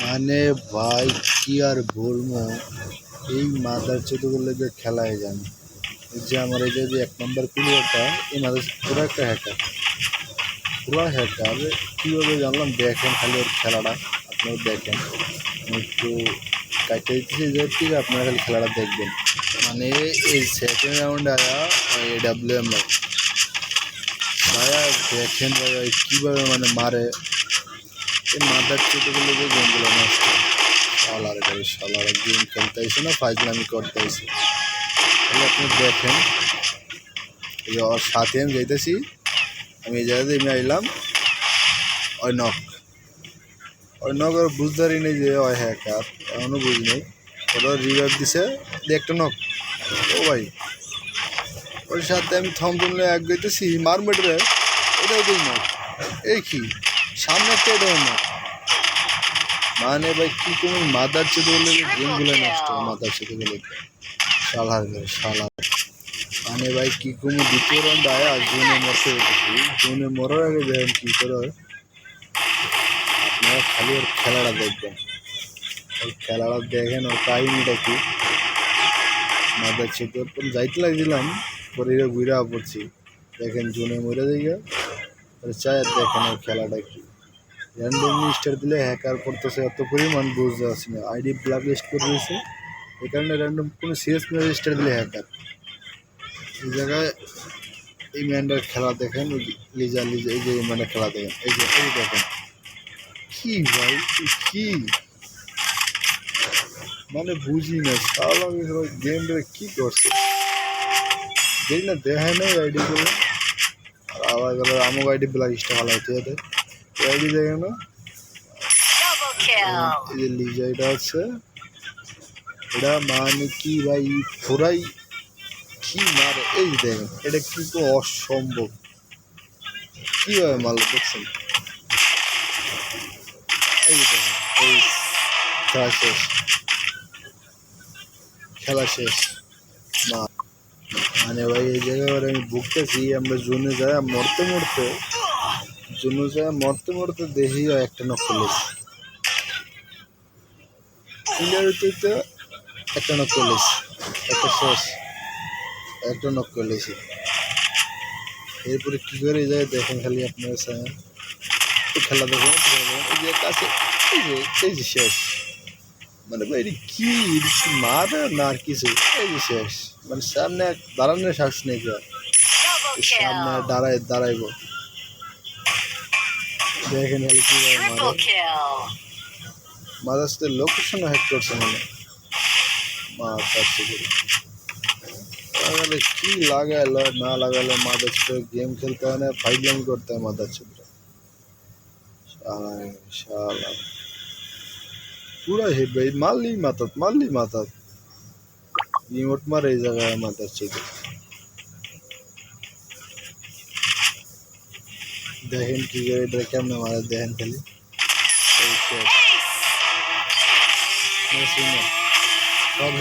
মানে ভাই কি আর বলবো, এই মাদার চোদগুলো যে খেলায় যান, এই যে আমার এই যে 1 নম্বর প্লেয়ারটা, এই মাদার পুরো একটা হ্যাকার, পুরো হ্যাকার। কীভাবে জানলাম দেখেন খালি ওর খেলাটা, আপনারা দেখেন। আমি একটু কাটতে দিচ্ছি যে ঠিক আপনারা খালি খেলাটা দেখবেন। মানে এই সেকেন্ড রাউন্ডে আয়া AWM ভাইয়া দেখেন ভাইয়া কীভাবে মানে মারে, এই মাদার চোদগুলো যে গেমগুলো নষ্ট। শালারা গেম খেলতে আইসে না ফাইজলামি করতে আইসে। তাহলে আপনি দেখেন, এই যে ওর সাথে আমি যাইতেছি, আমি এই জায়গাতে আমি আইলাম, ওই নক ওর বুঝদারি নেই যে ওই হ্যাকার, এমনও বুঝ নেই। ওরা রিভাইভ দিছে একটা নক। ও ভাই ওর সাথে আমি থমথমলে এক গইতেছি মার মেটরে, এটাও দিই নক। এই কি সামনে একটা এটাও নক। মানে ভাই কি তুমি মাদার চেতে বললে গেমগুলো নষ্ট, মাদার চেতে বলে শালার। মানে ভাই কি তুমি দ্বিতীয় রাউন্ড আয়া জোনে মরতে হইতেছি, জোনে মরার আগে দেখেন কী করে। আপনারা খালি ওর খেলাটা দেখবেন, ওর খেলাটা দেখেন, ওর কাহিনিটা কি। মাদার চেতে যাইতে লাগছিলাম, পরে ঘুরা পড়ছি। দেখেন জোনে মরে যাইয়া চায়, দেখেন ওর খেলাটা কি। র্যান্ডমলি স্টার দিলে হ্যাকার করতেছে এত পরিমাণ বুঝতে পারছি না। আইডি ব্ল্যাক লিস্ট করে দিয়েছে, এই কারণে র্যান্ডম কোনো সিরিয়াস প্লেয়ার স্টার দিলে হ্যাকার। এই জায়গায় এই ম্যানটার খেলা দেখেন, লিজা এই যে মানে খেলা দেখেন, এই যে দেখেন কি ভাই কি, মানে বুঝি না সালা গেমটা কি করছে। যেই না দেখায় না আইডি গুলো, আর আলাদা আমাকে আইডি ব্ল্যাক লিস্টে ভালো হচ্ছে যাতে আইডি দেখে না। এই যে লিজা এটা আছে, এটা মানে কি ভাই পুরাই কি মারে। এই দেখেন এটা কি অসম্ভব, কীভাবে মারলো দেখছেন। এই দেখেন এই খেলা শেষ মা। মানে ভাই এই জায়গায় আমি ভুগতেছি, আমরা জোনে যায় মরতে মরতে দেখি একটা নক করলেছি, একটা নক করলেছি, একটা নক করলেছি। এরপরে কী করে যায় দেখেন খালি আপনার খেলা দেখেন, এই যে কাছে এই যে শেষ। মানে ভাই এটা কি মারে না আর কিছু, এই যে শেষ। মানে সামনে দাঁড়ানোর শ্বাস নেই, সামনে দাঁড়াইব দেখেন খালি কীভাবে মারে। মাদার সাথে লোকেশন হ্যাক করছে মানে তাহলে কি লাগাইলো না লাগাইলো, মাদার সাথে গেম খেলতে হয় না, ফাইজলামি করতে হয় মাদার সাথে। শালা পুরা হেড ভাই, মারলি মাথাত ইমোট মারে এই জায়গায় মাদার সাথে। দেখেন কি করে এটা কেমনে মারা, দেখেন খালি সব